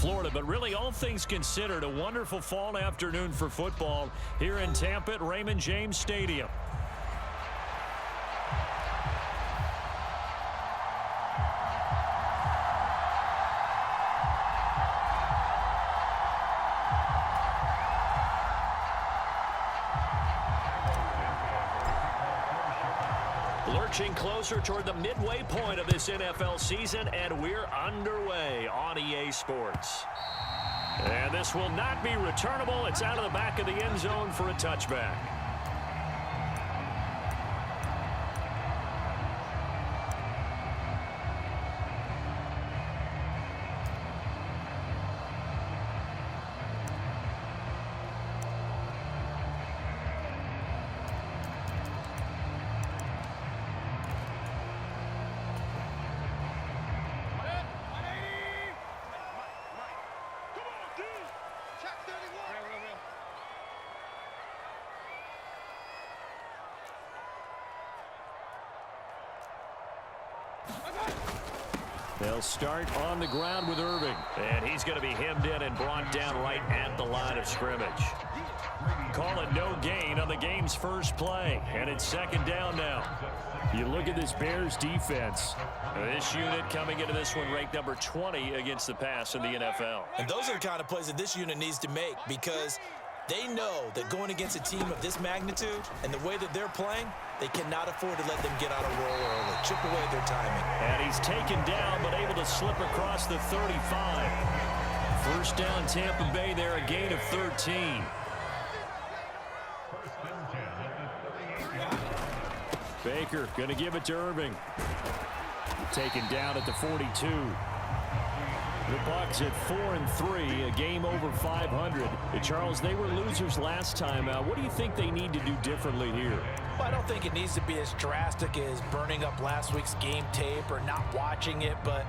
Florida. But really, all things considered, a wonderful fall afternoon for football here in Tampa at Raymond James Stadium. Lurching closer toward the midway point of this NFL season, and we're underway on EA Sports. And this will not be returnable. It's out of the back of the end zone for a touchback. They'll start on the ground with Irving. And he's going to be hemmed in and brought down right at the line of scrimmage. Call it no gain on the game's first play. And it's second down now. You look at this Bears defense. This unit coming into this one ranked number 20 against the pass in the NFL. And those are the kind of plays that this unit needs to make, because they know that going against a team of this magnitude and the way that they're playing, they cannot afford to let them get on a roll early. Chip away their timing. And he's taken down, but able to slip across the 35. First down, Tampa Bay there, a gain of 13. Baker going to give it to Irving. Taken down at the 42. The Bucs at 4-3, a game over 500. Charles, they were losers last time. What do you think they need to do differently here? Well, I don't think it needs to be as drastic as burning up last week's game tape or not watching it, but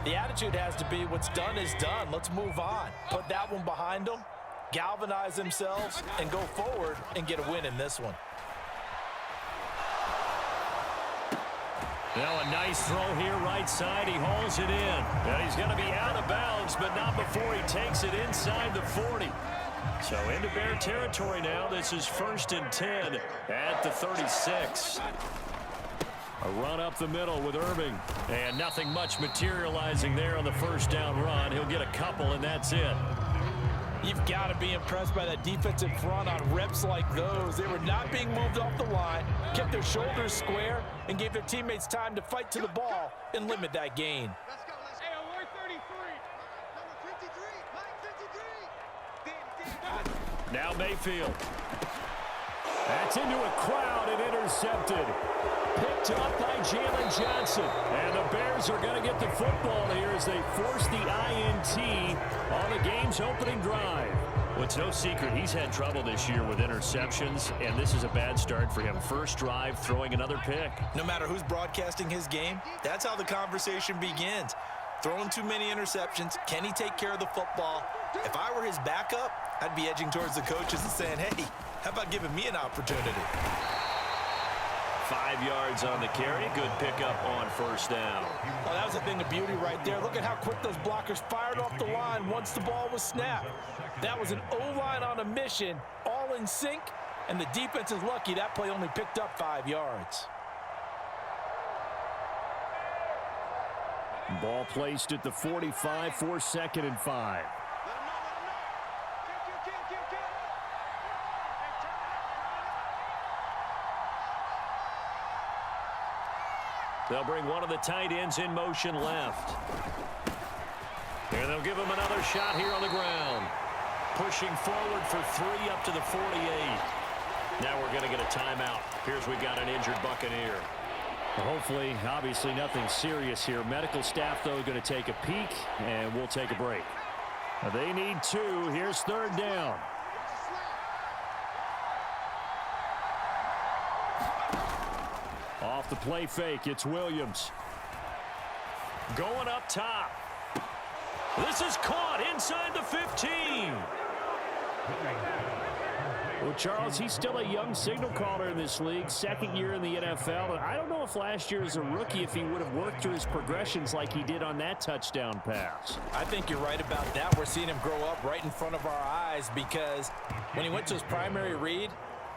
the attitude has to be what's done is done. Let's move on. Put that one behind them, galvanize themselves, and go forward and get a win in this one. Now a nice throw here right side. He hauls it in. And he's going to be out of bounds, but not before he takes it inside the 40. So into Bear territory now. This is 1st and 10 at the 36. A run up the middle with Irving. And nothing much materializing there on the first down run. He'll get a couple, and that's it. You've got to be impressed by that defensive front on reps like those. They were not being moved off the line, kept their shoulders square, and gave their teammates time to fight to the ball and limit that gain. Hey, alert 33. Now Mayfield. That's into a crowd and intercepted. Picked up by Jalen Johnson. And the Bears are going to get the football here as they force the INT on the game's opening drive. Well, it's no secret he's had trouble this year with interceptions, and this is a bad start for him. First drive, throwing another pick. No matter who's broadcasting his game, that's how the conversation begins. Throwing too many interceptions. Can he take care of the football? If I were his backup, I'd be edging towards the coaches and saying, hey, how about giving me an opportunity? 5 yards on the carry. Good pickup on first down. Well, that was a thing of beauty right there. Look at how quick those blockers fired off the line once the ball was snapped. That was an O-line on a mission, all in sync, and the defense is lucky that play only picked up 5 yards. Ball placed at the 45 for 2nd and 5. They'll bring one of the tight ends in motion left. And they'll give him another shot here on the ground. Pushing forward for 3 up to the 48. Now we're going to get a timeout. Here's we've got an injured Buccaneer. Hopefully, obviously nothing serious here. Medical staff, though, going to take a peek, and we'll take a break. They need 2. Here's 3rd down. Off the play fake, it's Williams. Going up top. This is caught inside the 15. Well, Charles, he's still a young signal caller in this league, second year in the NFL. And I don't know if last year as a rookie, if he would have worked through his progressions like he did on that touchdown pass. I think you're right about that. We're seeing him grow up right in front of our eyes because when he went to his primary read,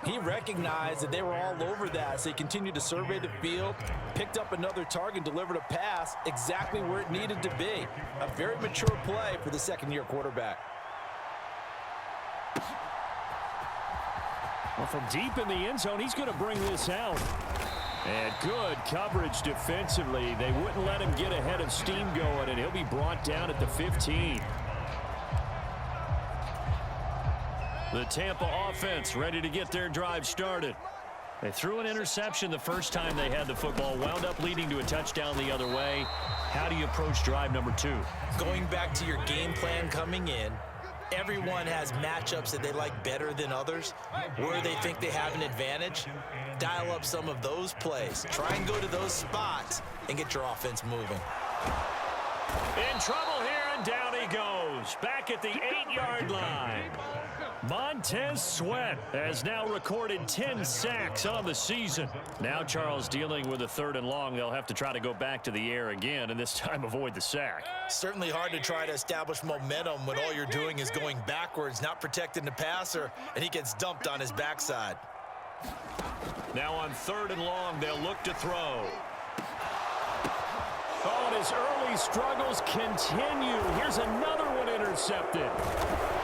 he recognized that they were all over that, so he continued to survey the field, picked up another target, delivered a pass exactly where it needed to be. A very mature play for the second-year quarterback. Well, from deep in the end zone, he's going to bring this out. And good coverage defensively. They wouldn't let him get ahead of steam going, and he'll be brought down at the 15. The Tampa offense ready to get their drive started. They threw an interception the first time they had the football, wound up leading to a touchdown the other way. How do you approach drive number 2? Going back to your game plan coming in, everyone has matchups that they like better than others, where they think they have an advantage. Dial up some of those plays. Try and go to those spots and get your offense moving. In trouble here, and down he goes. Back at the 8-yard line. Montez Sweat has now recorded 10 sacks on the season. Now Charles dealing with a 3rd and long. They'll have to try to go back to the air again, and this time avoid the sack. Certainly hard to try to establish momentum when all you're doing is going backwards, not protecting the passer, and he gets dumped on his backside. Now on 3rd and long, they'll look to throw. Oh, and his early struggles continue. Here's another one intercepted.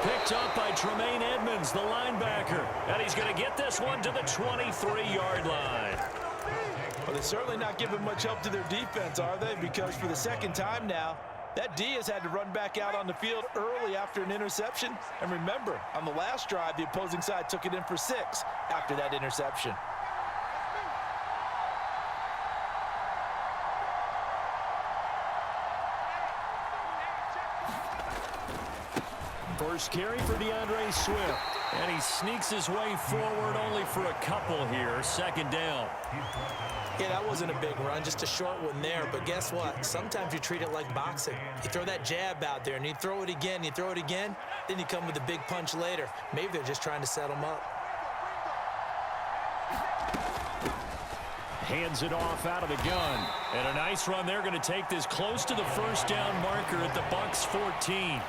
Picked up by Tremaine Edmonds, the linebacker. And he's going to get this one to the 23-yard line. Well, they're certainly not giving much help to their defense, are they? Because for the second time now, that D has had to run back out on the field early after an interception. And remember, on the last drive, the opposing side took it in for 6 after that interception. First carry for DeAndre Swift. And he sneaks his way forward only for a couple here. 2nd down. Yeah, that wasn't a big run, just a short one there. But guess what? Sometimes you treat it like boxing. You throw that jab out there, and you throw it again, you throw it again, then you come with a big punch later. Maybe they're just trying to set him up. Hands it off out of the gun. And a nice run. They're going to take this close to the 1st down marker at the Bucs 14.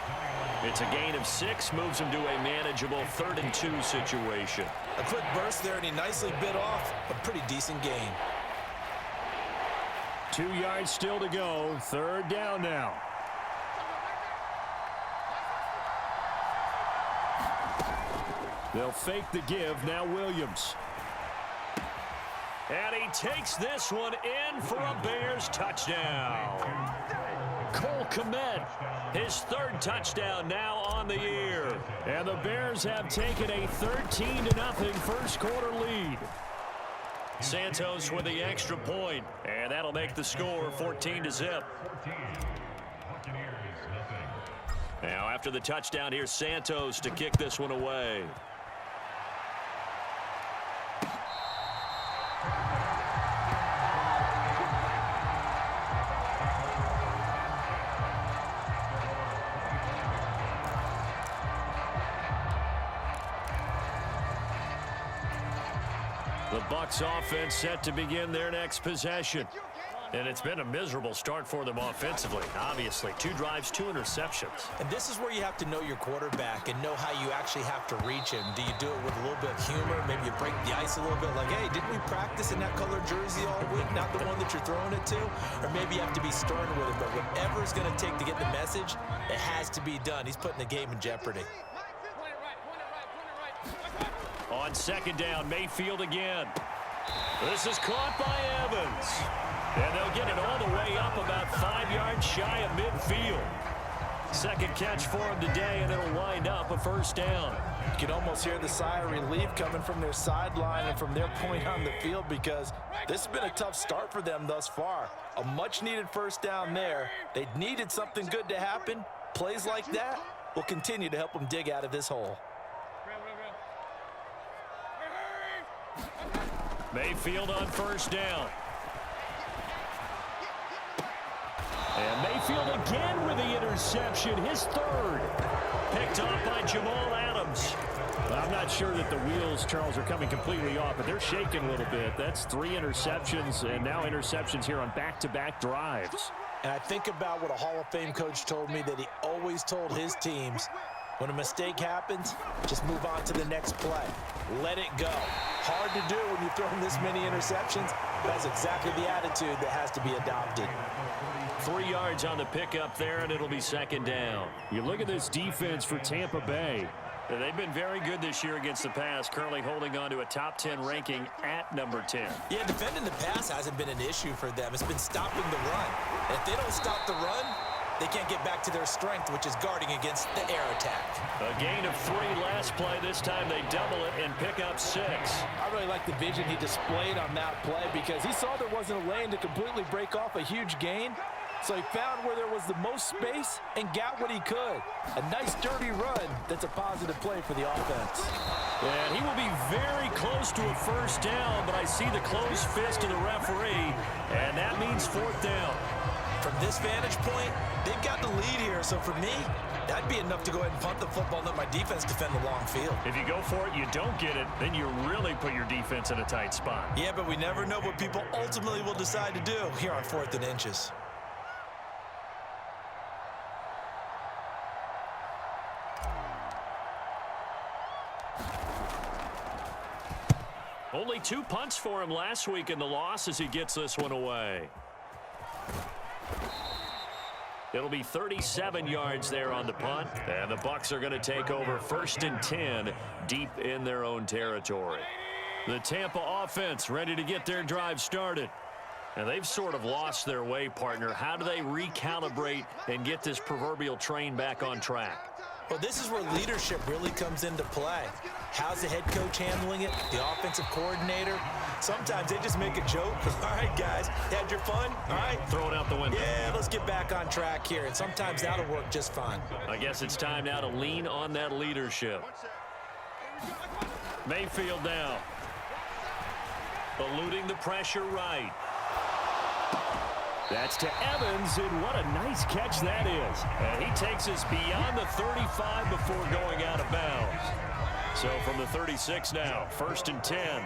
It's a gain of 6, moves him to a manageable 3rd and 2 situation. A quick burst there, and he nicely bit off a pretty decent gain. 2 yards still to go. 3rd down now. They'll fake the give. Now Williams. And he takes this one in for a Bears touchdown. Cole Kmet, his 3rd touchdown now on the year. And the Bears have taken a 13-0 first quarter lead. Santos with the extra point, and that'll make the score 14-0. Now after the touchdown, here's Santos to kick this one away. The Bucs offense set to begin their next possession. And it's been a miserable start for them offensively, obviously. 2 drives, 2 interceptions. And this is where you have to know your quarterback and know how you actually have to reach him. Do you do it with a little bit of humor? Maybe you break the ice a little bit, like, hey, didn't we practice in that colored jersey all week, not the one that you're throwing it to? Or maybe you have to be stern with it, but whatever it's going to take to get the message, it has to be done. He's putting the game in jeopardy. On 2nd down, Mayfield again. This is caught by Evans. And they'll get it all the way up about 5 yards shy of midfield. 2nd catch for him today, and it'll wind up a 1st down. You can almost hear the sigh of relief coming from their sideline and from their point on the field because this has been a tough start for them thus far. A much-needed 1st down there. They needed something good to happen. Plays like that will continue to help them dig out of this hole. Mayfield on 1st down. And Mayfield again with the interception, his third. Picked off by Jamal Adams. I'm not sure that the wheels, Charles, are coming completely off, but they're shaking a little bit. That's 3 interceptions, and now interceptions here on back-to-back drives. And I think about what a Hall of Fame coach told me that he always told his teams, when a mistake happens, just move on to the next play. Let it go. Hard to do when you've thrown this many interceptions, but that's exactly the attitude that has to be adopted. 3 yards on the pickup there, and it'll be second down. You look at this defense for Tampa Bay. They've been very good this year against the pass, currently holding on to a top 10 ranking at number 10. Yeah, defending the pass hasn't been an issue for them. It's been stopping the run. And if they don't stop the run, they can't get back to their strength, which is guarding against the air attack. A gain of 3 last play. This time they double it and pick up 6. I really like the vision he displayed on that play because he saw there wasn't a lane to completely break off a huge gain. So he found where there was the most space and got what he could. A nice, dirty run that's a positive play for the offense. And he will be very close to a first down, but I see the closed fist of the referee, and that means 4th down. From this vantage point, they've got the lead here. So for me, that'd be enough to go ahead and punt the football and let my defense defend the long field. If you go for it, you don't get it, then you really put your defense in a tight spot. Yeah, but we never know what people ultimately will decide to do here on 4th and inches. Only 2 punts for him last week in the loss as he gets this one away. It'll be 37 yards there on the punt, and the Bucs are going to take over 1st and 10 deep in their own territory. The Tampa offense ready to get their drive started. And they've sort of lost their way, partner. How do they recalibrate and get this proverbial train back on track? Well, this is where leadership really comes into play. How's the head coach handling it? The offensive coordinator? Sometimes they just make a joke. All right, guys, had your fun? All right. Throw it out the window. Yeah, let's get back on track here. And sometimes that'll work just fine. I guess it's time now to lean on that leadership. Mayfield now. Eluding the pressure right. That's to Evans, and what a nice catch that is. And he takes us beyond the 35 before going out of bounds. So from the 36 now, 1st and 10.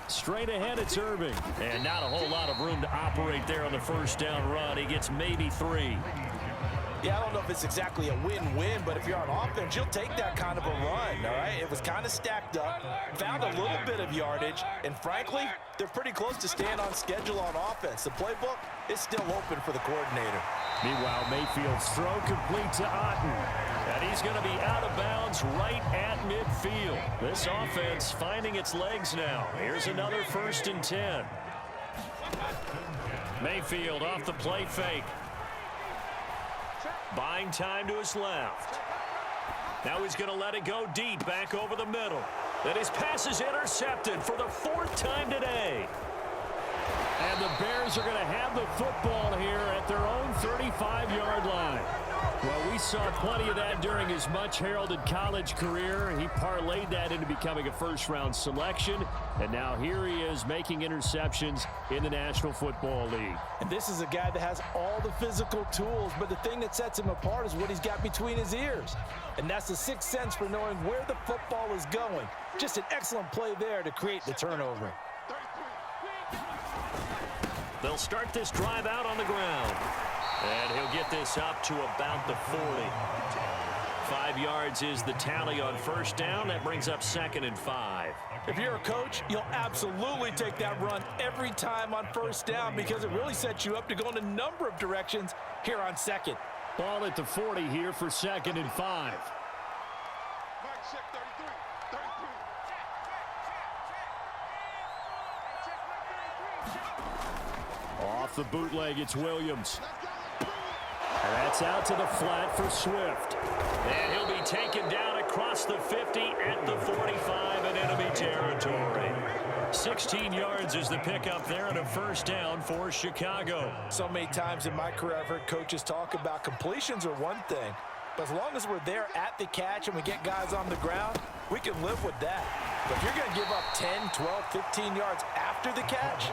Straight ahead, it's Irving. And not a whole lot of room to operate there on the first down run. He gets maybe 3. Yeah, I don't know if it's exactly a win-win, but if you're on offense, you'll take that kind of a run, all right? It was kind of stacked up, found a little bit of yardage, and frankly, they're pretty close to staying on schedule on offense. The playbook is still open for the coordinator. Meanwhile, Mayfield's throw complete to Otten. And he's going to be out of bounds right at midfield. This offense finding its legs now. Here's another 1st and 10. Mayfield off the play fake. Buying time to his left. Now he's going to let it go deep back over the middle. Then his pass is intercepted for the 4th time today. And the Bears are going to have the football here at their own 35-yard line. Well, we saw plenty of that during his much-heralded college career. He parlayed that into becoming a first-round selection. And now here he is making interceptions in the National Football League. And this is a guy that has all the physical tools, but the thing that sets him apart is what he's got between his ears. And that's the 6th sense for knowing where the football is going. Just an excellent play there to create the turnover. They'll start this drive out on the ground. And he'll get this up to about the 40. 5 yards is the tally on first down. That brings up 2nd and 5. If you're a coach, you'll absolutely take that run every time on first down because it really sets you up to go in a number of directions here on 2nd. Ball at the 40 here for 2nd and 5. Off the bootleg, it's Williams. And that's out to the flat for Swift. And he'll be taken down across the 50 at the 45 in enemy territory. 16 yards is the pickup there and a first down for Chicago. So many times in my career I've heard coaches talk about completions are one thing, but as long as we're there at the catch and we get guys on the ground, we can live with that. But if you're going to give up 10, 12, 15 yards after after the catch,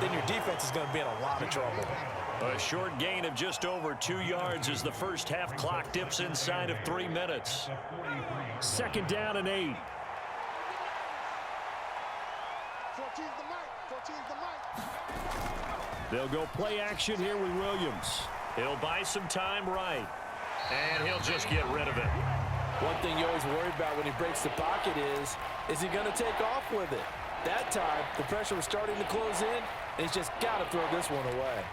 then your defense is going to be in a lot of trouble. A short gain of just over 2 yards as the first half clock dips inside of 3 minutes. 2nd down and 8. 14's the mic. 14's the mic. They'll go play action here with Williams. He'll buy some time right, and he'll just get rid of it. One thing you always worry about when he breaks the pocket is he going to take off with it? That time, the pressure was starting to close in, and he's just got to throw this one away.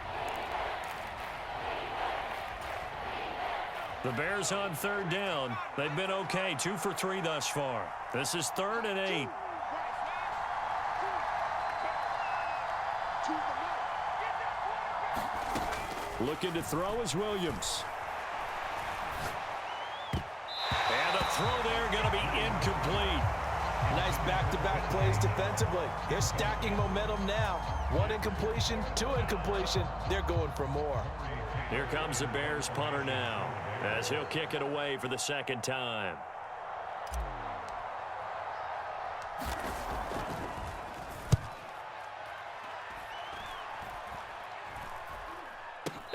The Bears on 3rd down. They've been okay, 2 for 3 thus far. This is 3rd and 8. Looking to throw is Williams. And a throw there going to be incomplete. Nice back-to-back plays defensively. They're stacking momentum now. 1 incompletion, 2 incompletion. They're going for more. Here comes the Bears punter now, as he'll kick it away for the 2nd time.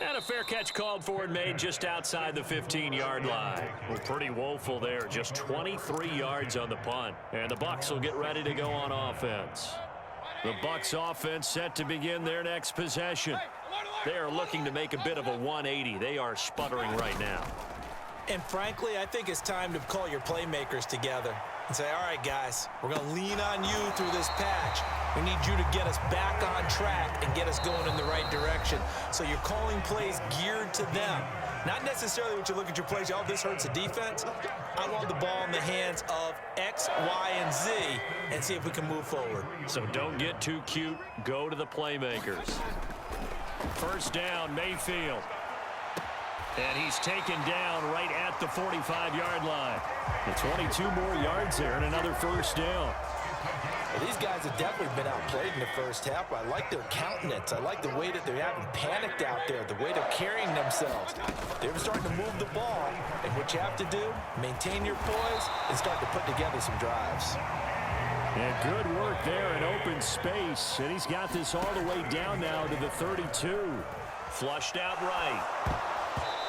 And a fair catch called for and made just outside the 15-yard line. Well, pretty woeful there. Just 23 yards on the punt. And the Bucs will get ready to go on offense. The Bucs offense set to begin their next possession. They are looking to make a bit of a 180. They are sputtering right now. And frankly, I think it's time to call your playmakers together and say, all right, guys, we're going to lean on you through this patch. We need you to get us back on track and get us going in the right direction. So you're calling plays geared to them. Not necessarily what you look at your plays, oh, this hurts the defense. I want the ball in the hands of X, Y, and Z and see if we can move forward. So don't get too cute. Go to the playmakers. 1st down, Mayfield. And he's taken down right at the 45-yard line. The 22 more yards there and another 1st down. Well, these guys have definitely been outplayed in the first half. I like their countenance. I like the way that they haven't panicked out there, the way they're carrying themselves. They're starting to move the ball, and what you have to do, maintain your poise and start to put together some drives. And good work there in open space, and he's got this all the way down now to the 32. Flushed out right.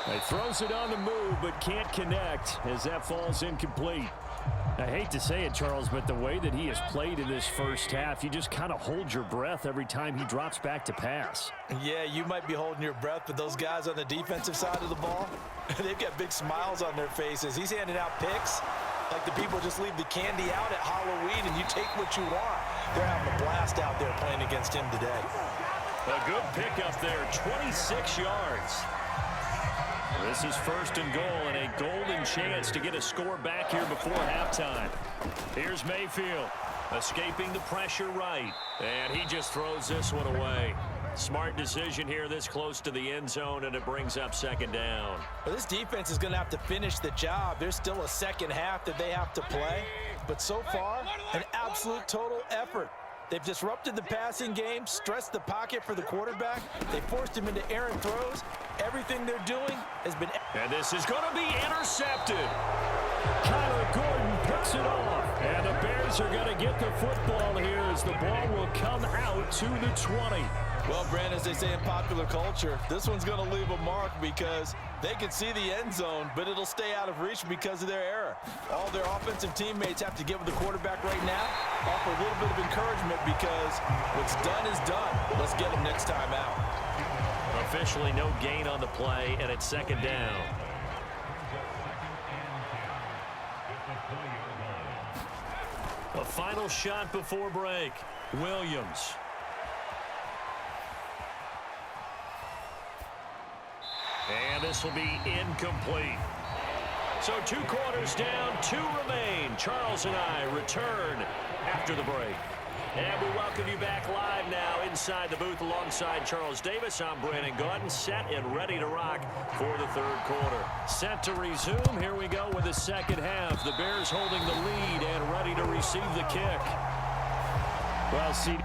He throws it on the move, but can't connect as that falls incomplete. I hate to say it, Charles, but the way that he has played in this first half, you just kind of hold your breath every time he drops back to pass. Yeah, you might be holding your breath, but those guys on the defensive side of the ball, they've got big smiles on their faces. He's handing out picks like the people just leave the candy out at Halloween and you take what you want. They're having a blast out there playing against him today. A good pickup there, 26 yards. This is 1st and goal and a golden chance to get a score back here before halftime. Here's Mayfield, escaping the pressure right, and he just throws this one away. Smart decision here this close to the end zone, and it brings up 2nd down. Well, this defense is going to have to finish the job. There's still a 2nd half that they have to play, but so far, an absolute total effort. They've disrupted the passing game, stressed the pocket for the quarterback. They forced him into errant throws. Everything they're doing has been... And this is going to be intercepted. Kyler Gordon picks it off. And the Bears are going to get the football here as the ball will come out to the 20. Well, Brand, as they say in popular culture, this one's going to leave a mark because they can see the end zone, but it'll stay out of reach because of their error. All their offensive teammates have to give the quarterback right now, offer a little bit of encouragement because what's done is done. Let's get them next time out. Officially no gain on the play, and it's 2nd down. A final shot before break. Williams. And this will be incomplete. So 2 quarters down, 2 remain. Charles and I return after the break. And we welcome you back live now inside the booth alongside Charles Davis. I'm Brandon Gaudin, set and ready to rock for the 3rd quarter. Set to resume. Here we go with the 2nd half. The Bears holding the lead and ready to receive the kick. Well, see...